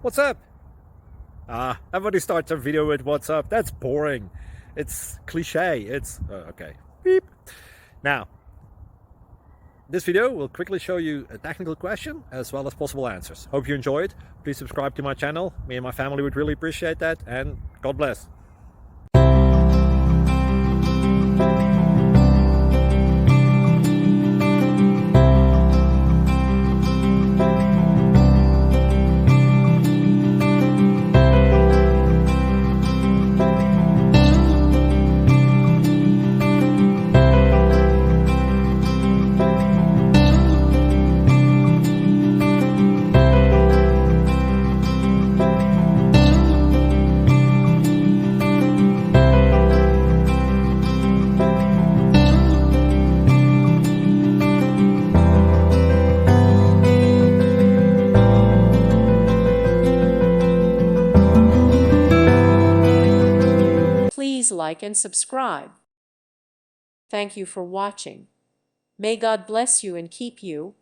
What's up? Everybody starts a video with what's up. That's boring. It's cliche. Okay. Beep. Now, this video will quickly show you a technical question as well as possible answers. Hope you enjoy it. Please subscribe to my channel. Me and my family would really appreciate that, and God bless. Please like and subscribe. Thank you for watching. May God bless you and keep you.